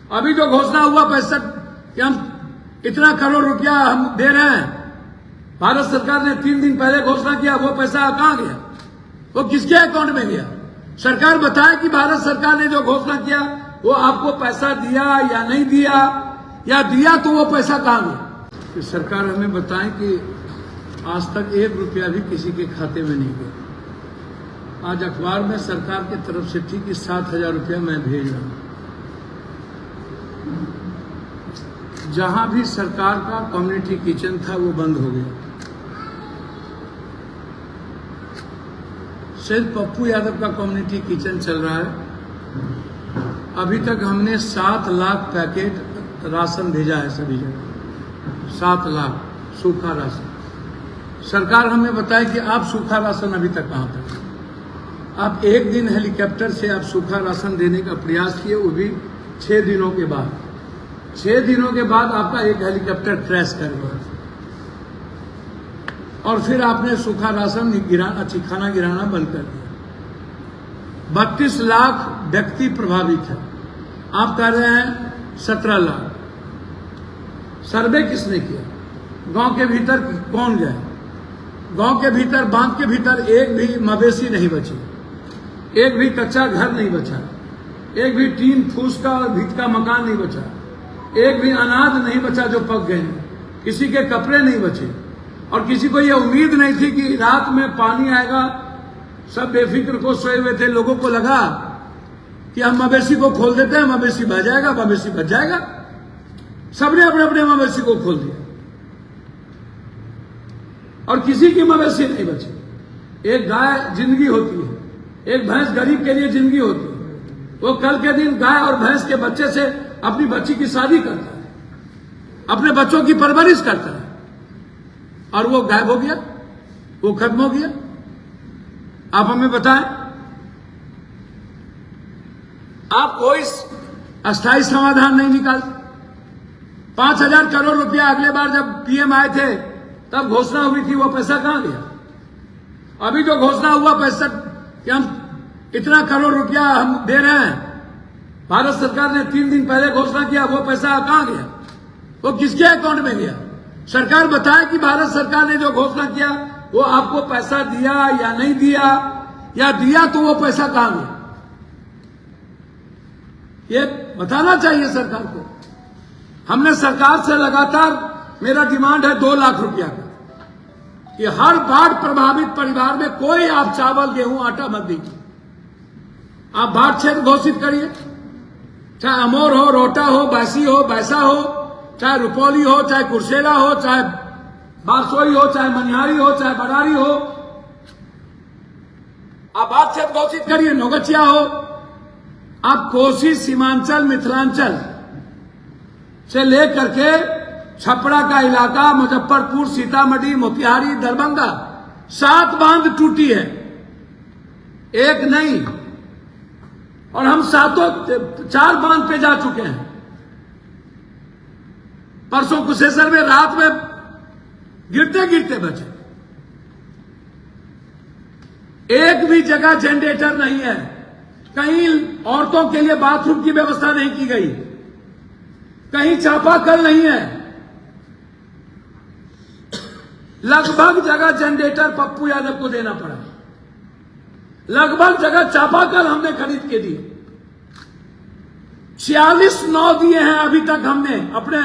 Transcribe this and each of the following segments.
अभी जो घोषणा हुआ 65 कि हम इतना करोड़ रुपया हम दे रहे हैं, भारत सरकार ने 3 दिन पहले घोषणा किया, वो पैसा कहां गया? वो किसके अकाउंट में गया? सरकार बताए कि भारत सरकार ने जो घोषणा किया वो आपको पैसा दिया या नहीं दिया, या दिया तो वो पैसा कहां गया? तो सरकार हमें बताए कि आज तक 1 रुपया भी किसी के खाते में नहीं गया। आज अखबार में सरकार की तरफ से थी कि 7,000 रुपया मैं भेज रहा हूं। जहां भी सरकार का कम्युनिटी किचन था वो बंद हो गया। सिर्फ पप्पू यादव का कम्युनिटी किचन चल रहा है। अभी तक हमने 7 लाख पैकेट राशन भेजा है सभी जगह, 7 लाख सूखा राशन। सरकार हमें बताए कि आप सूखा राशन अभी तक कहां तक? आप एक दिन हेलीकॉप्टर से आप सूखा राशन देने का प्रयास किए, वो भी 6 दिनों के बाद। 6 दिनों के बाद आपका एक हेलीकॉप्टर क्रैश कर गया और फिर आपने सूखा राशन खाना गिराना बंद कर दिया। 32 लाख व्यक्ति प्रभावित है, आप कह रहे हैं 17 लाख। सर्वे किसने किया? गांव के भीतर कौन गए? गांव के भीतर, बांध के भीतर एक भी मवेशी नहीं बची, एक भी कच्चा घर नहीं बचा, एक भी टीन फूस का और भीत का मकान नहीं बचा, एक भी अनाज नहीं बचा जो पक गए, किसी के कपड़े नहीं बचे। और किसी को यह उम्मीद नहीं थी कि रात में पानी आएगा। सब बेफिक्र को सोए हुए थे। लोगों को लगा कि हम मवेशी को खोल देते हैं, मवेशी बच जाएगा, मवेशी बच जाएगा। सबने अपने अपने मवेशी को खोल दिया और किसी की मवेशी नहीं बची। एक गाय जिंदगी होती है, एक भैंस गरीब के लिए जिंदगी होती है। वो कल के दिन गाय और भैंस के बच्चे से अपनी बच्ची की शादी करता है, अपने बच्चों की परवरिश करता है, और वो गायब हो गया, वो खत्म हो गया। आप हमें बताएं, आप कोई अस्थायी समाधान नहीं निकालते। 5,000 करोड़ रुपया अगले बार जब पीएम आए थे तब घोषणा हुई थी, वो पैसा कहां गया? अभी जो घोषणा हुआ 65 कि हम इतना करोड़ रुपया हम दे रहे हैं, भारत सरकार ने 3 दिन पहले घोषणा किया, वो पैसा कहां गया? वो किसके अकाउंट में गया? सरकार बताए कि भारत सरकार ने जो घोषणा किया वो आपको पैसा दिया या नहीं दिया, या दिया तो वो पैसा कहां गया? ये बताना चाहिए सरकार को। हमने सरकार से लगातार, मेरा डिमांड है 2 लाख रुपया का, कि हर बाढ़ प्रभावित परिवार में कोई आप चावल, गेहूं, आटा मत दीजिए। आप बाढ़ क्षेत्र घोषित करिए, चाहे अमोर हो, रोहटा हो, बासी हो, बैसा हो, चाहे रुपौली हो, चाहे कुर्सेला हो, चाहे बारसोई हो, चाहे मनिहारी हो, चाहे बरारी हो। आप बाढ़ क्षेत्र घोषित करिए, नौगछिया हो। आप कोसी, सीमांचल, मिथिलांचल से लेकर के छपरा का इलाका, मुजफ्फरपुर, सीतामढ़ी, मोतिहारी, दरभंगा, 7 बांध टूटी है, एक नहीं। और हम 4 बांध पे जा चुके हैं। परसों कुशेश्वर में रात में गिरते गिरते बचे। एक भी जगह जनरेटर नहीं है, कहीं औरतों के लिए बाथरूम की व्यवस्था नहीं की गई, कहीं चापाकल नहीं है। लगभग जगह जनरेटर पप्पू यादव को देना पड़ा, लगभग जगह चापाकल हमने खरीद के दिए। 46 9 दिए हैं अभी तक हमने अपने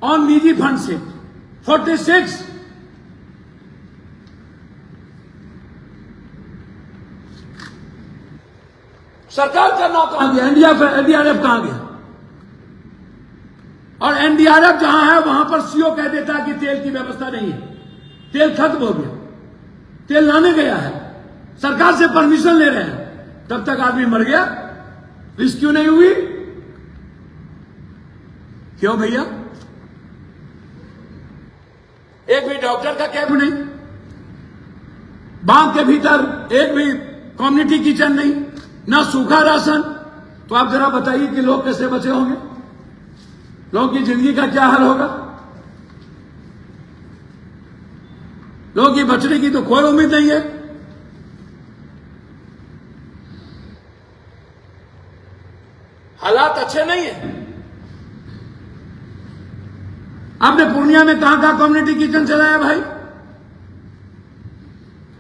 ऑन निजी फंड से। 46 सरकार का नाम कहां गया? एनडीआरएफ कहां गया? और एनडीआरएफ जहां है वहां पर सीओ कह देता है कि तेल की व्यवस्था नहीं है, तेल खत्म हो गया। तेल लाने गया है, सरकार से परमिशन ले रहे हैं, तब तक आदमी मर गया, रेस्क्यू नहीं हुई। क्यों भैया? एक भी डॉक्टर का कैंप नहीं, बांध के भीतर एक भी कम्युनिटी किचन नहीं, ना सूखा राशन। तो आप जरा बताइए कि लोग कैसे बचे होंगे? लोगों की जिंदगी का क्या हाल होगा? लोगों की बचने की तो कोई उम्मीद नहीं है। हालात अच्छे नहीं है। आपने पूर्णिया में कहां कहां कम्युनिटी किचन चलाया भाई?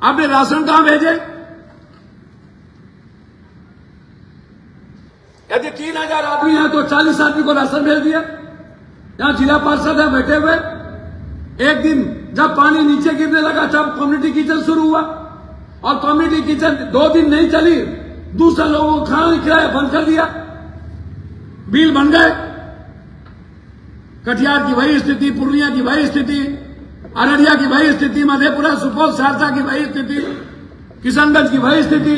आपने राशन कहां भेजे? यदि 3000 आदमी हैं तो 40 आदमी को राशन भेज दिया। यहां जिला पार्षद है बैठे हुए। एक दिन जब पानी नीचे गिरने लगा तब कम्युनिटी किचन शुरू हुआ, और कम्युनिटी किचन 2 दिन नहीं चली, दूसरे लोगों को खाना नहीं खिलाया, बंद कर दिया। बिल बन गए। कटिहार की वही स्थिति, पूर्णिया की वही स्थिति, अररिया की वही स्थिति, मधेपुरा, सुपौल, सहरसा की वही स्थिति, किशनगंज की वही स्थिति।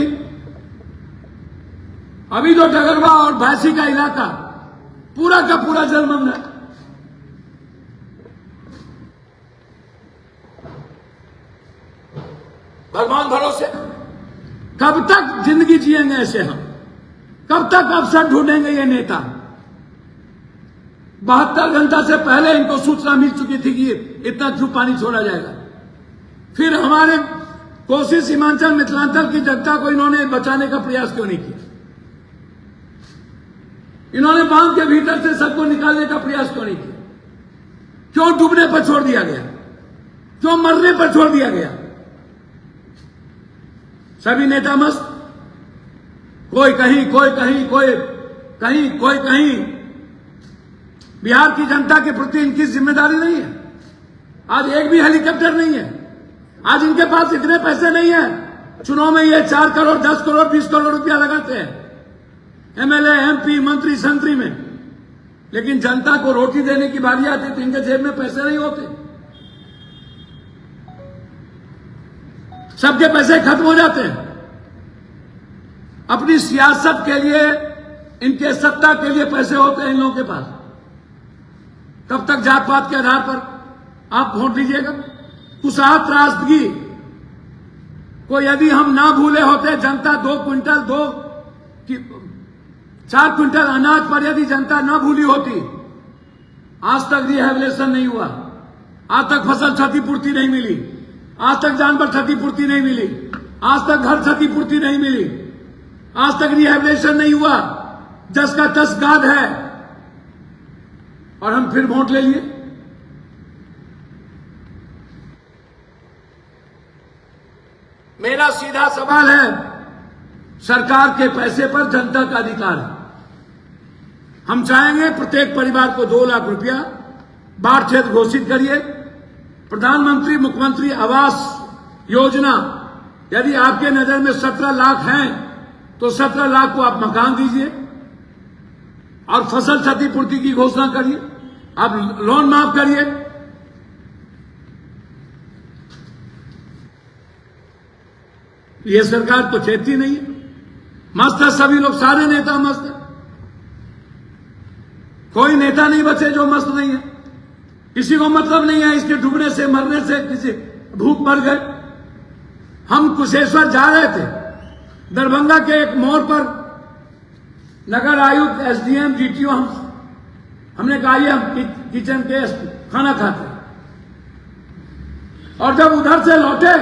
अभी जो डगरवा और भैंसी का इलाका पूरा का पूरा जलमग्न है। भगवान भरोसे कब तक जिंदगी जिएंगे ऐसे हम? कब तक अवसर ढूंढेंगे ये नेता? 72 घंटा से पहले इनको सूचना मिल चुकी थी कि इतना क्यों पानी छोड़ा जाएगा। फिर हमारे कोसी, सीमांचल, मिथिलांचल की जनता को इन्होंने बचाने का प्रयास क्यों नहीं किया? इन्होंने बांध के भीतर से सबको निकालने का प्रयास क्यों नहीं किया? क्यों डूबने पर छोड़ दिया गया? क्यों मरने पर छोड़ दिया गया? सभी नेता मस्त, कोई कहीं, कोई कहीं, कोई कहीं, कोई कहीं। बिहार की जनता के प्रति इनकी जिम्मेदारी नहीं है। आज एक भी हेलीकॉप्टर नहीं है। आज इनके पास इतने पैसे नहीं है। चुनाव में ये 4 करोड़, 10 करोड़, 20 करोड़ रुपया लगाते हैं एमएलए, एमपी, मंत्री, संतरी में, लेकिन जनता को रोटी देने की बारी आती तो इनके जेब में पैसे नहीं होते। सबके पैसे खत्म हो जाते हैं। अपनी सियासत के लिए, इनके सत्ता के लिए पैसे होते हैं इन लोगों के पास। कब तक जात पात के आधार पर आप वोट दीजिएगा? कुशाह त्रासदगी को यदि हम ना भूले होते, जनता 2 क्विंटल, 4 क्विंटल अनाज पर यदि जनता ना भूली होती, आज तक रिहेबिलिटेशन नहीं हुआ, आज तक फसल क्षतिपूर्ति नहीं मिली, आज तक जानवर क्षतिपूर्ति नहीं मिली, आज तक घर क्षतिपूर्ति नहीं मिली, आज तक रिहेबिलिटेशन नहीं हुआ। जस का तस गाद है, और हम फिर वोट ले लिए। मेरा सीधा सवाल है, सरकार के पैसे पर जनता का अधिकार है। हम चाहेंगे प्रत्येक परिवार को 2 लाख रुपया बाढ़ क्षेत्र घोषित करिए। प्रधानमंत्री मुख्यमंत्री आवास योजना, यदि आपके नजर में 17 लाख हैं तो 17 लाख को आप मकान दीजिए, और फसल क्षतिपूर्ति की घोषणा करिए, आप लोन माफ करिए। ये सरकार तो चेतती नहीं है। मस्त है सभी लोग, सारे नेता मस्त है। कोई नेता नहीं बचे जो मस्त नहीं है। किसी को मतलब नहीं है इसके डूबने से, मरने से, किसी भूख मर गए। हम कुशेश्वर जा रहे थे, दरभंगा के एक मोड़ पर नगर आयुक्त, एसडीएम, जीटीओ, हमने कहा ये हम किचन के खाना खाते, और जब उधर से लौटे,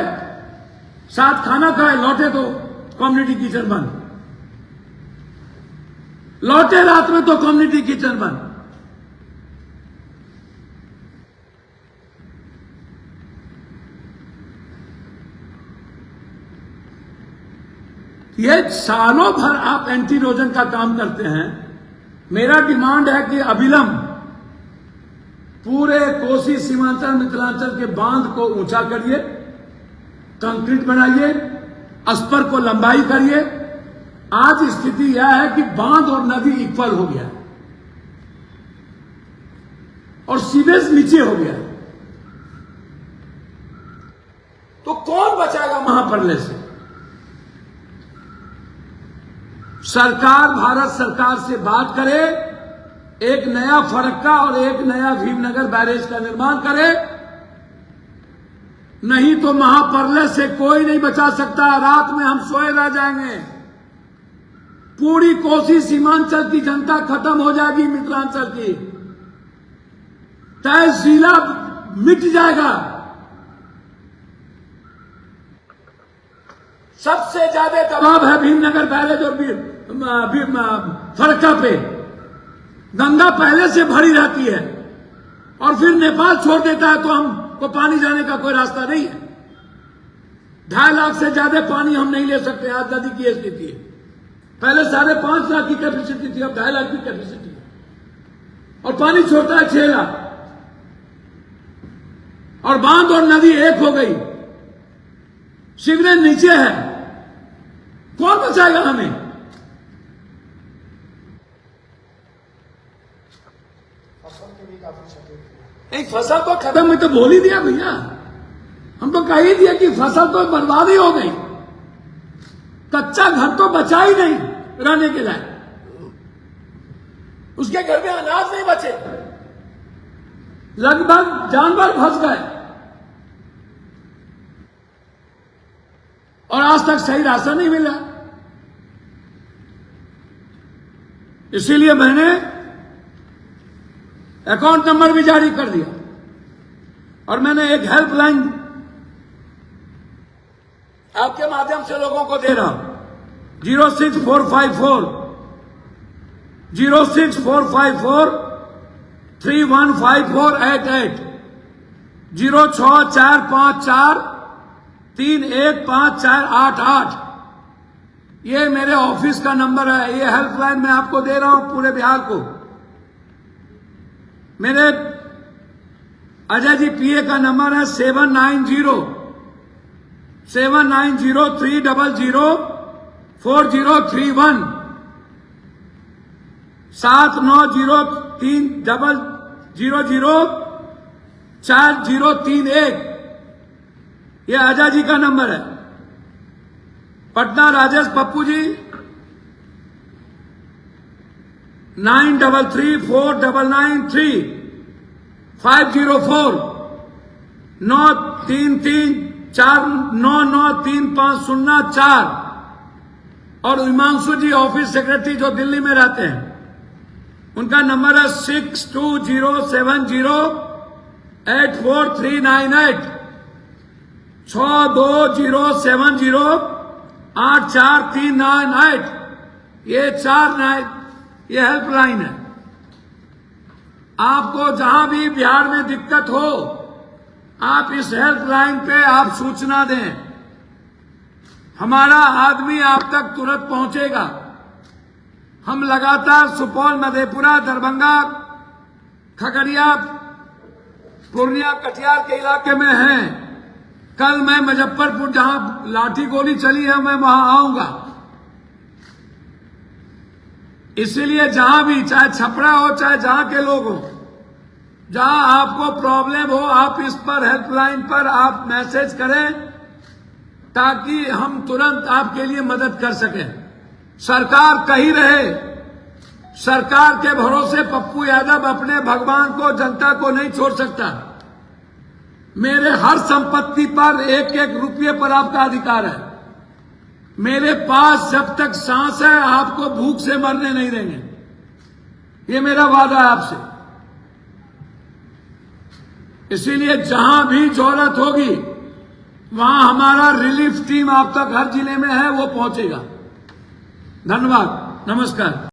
साथ खाना खाए, लौटे तो कम्युनिटी किचन बंद। लौटे रात में तो कम्युनिटी किचन बंद। ये सालों भर आप एंटी इरोजन का काम करते हैं। मेरा डिमांड है कि अविलंब पूरे कोसी, सीमांचल, मिथिलांचल के बांध को ऊंचा करिए, कंक्रीट बनाइए, अस्पर को लंबाई करिए। आज स्थिति यह है कि बांध और नदी इक्वल हो गया और सीवेज नीचे हो गया, तो कौन बचाएगा महाप्रलय से? सरकार, भारत सरकार से बात करे, एक नया फरक्का और एक नया भीमनगर बैरेज का निर्माण करे, नहीं तो महाप्रलय से कोई नहीं बचा सकता। रात में हम सोए रह जाएंगे। पूरी कोसी, सीमांचल की जनता खत्म हो जाएगी, मिथिलांचल की तहसीला मिट जाएगा। सबसे ज्यादा दबाव है भीमनगर बैरेज और फरक्का पे। गंगा पहले से भरी रहती है, और फिर नेपाल छोड़ देता है तो हमको पानी जाने का कोई रास्ता नहीं है। 2.5 लाख से ज्यादा पानी हम नहीं ले सकते। आज नदी की स्थिति है, पहले 5.5 लाख की कैपेसिटी थी, अब 2.5 लाख की कैपेसिटी है, और पानी छोड़ता है 6 लाख, और बांध और नदी एक हो गई, सीवरेज नीचे है, कौन बचाएगा हमें? नहीं, फसल तो खत्म, मैं तो बोल ही दिया भैया, हम तो कह ही दिया कि फसल तो बर्बाद ही हो गई, कच्चा घर तो बचा ही नहीं रहने के लायक, उसके घर में अनाज नहीं बचे, लगभग जानवर फंस गए, और आज तक सही राशन नहीं मिला। इसीलिए मैंने अकाउंट नंबर भी जारी कर दिया, और मैंने एक हेल्पलाइन आपके माध्यम से लोगों को दे रहा हूं, 06454 315488 06454 315488। ये मेरे ऑफिस का नंबर है, ये हेल्पलाइन मैं आपको दे रहा हूं पूरे बिहार को। मेरे अजय जी पीए का नंबर है 7903004031 7903004031। ये अजय जी का नंबर है। पटना राजेश पप्पू जी 9334993504 93349935004। और हिमांशु जी ऑफिस सेक्रेटरी जो दिल्ली में रहते हैं, उनका नंबर है 6207084398 6207084398। ये हेल्पलाइन है। आपको जहां भी बिहार में दिक्कत हो, आप इस हेल्पलाइन पे आप सूचना दें, हमारा आदमी आप तक तुरंत पहुंचेगा। हम लगातार सुपौल, मधेपुरा, दरभंगा, खगड़िया, पूर्णिया, कटिहार के इलाके में हैं। कल मैं मुजफ्फरपुर, जहां लाठी गोली चली है, मैं वहां आऊंगा। इसीलिए जहां भी, चाहे छपरा हो चाहे जहां के लोग हो, जहां आपको प्रॉब्लम हो, आप इस पर हेल्पलाइन पर आप मैसेज करें, ताकि हम तुरंत आपके लिए मदद कर सकें। सरकार कहीं रहे, सरकार के भरोसे पप्पू यादव अपने भगवान को, जनता को नहीं छोड़ सकता। मेरे हर संपत्ति पर 1-1 रुपये पर आपका अधिकार है। मेरे पास जब तक सांस है, आपको भूख से मरने नहीं देंगे। ये मेरा वादा है आपसे। इसीलिए जहां भी जरूरत होगी, वहां हमारा रिलीफ टीम आप तक हर जिले में है, वो पहुंचेगा। धन्यवाद, नमस्कार।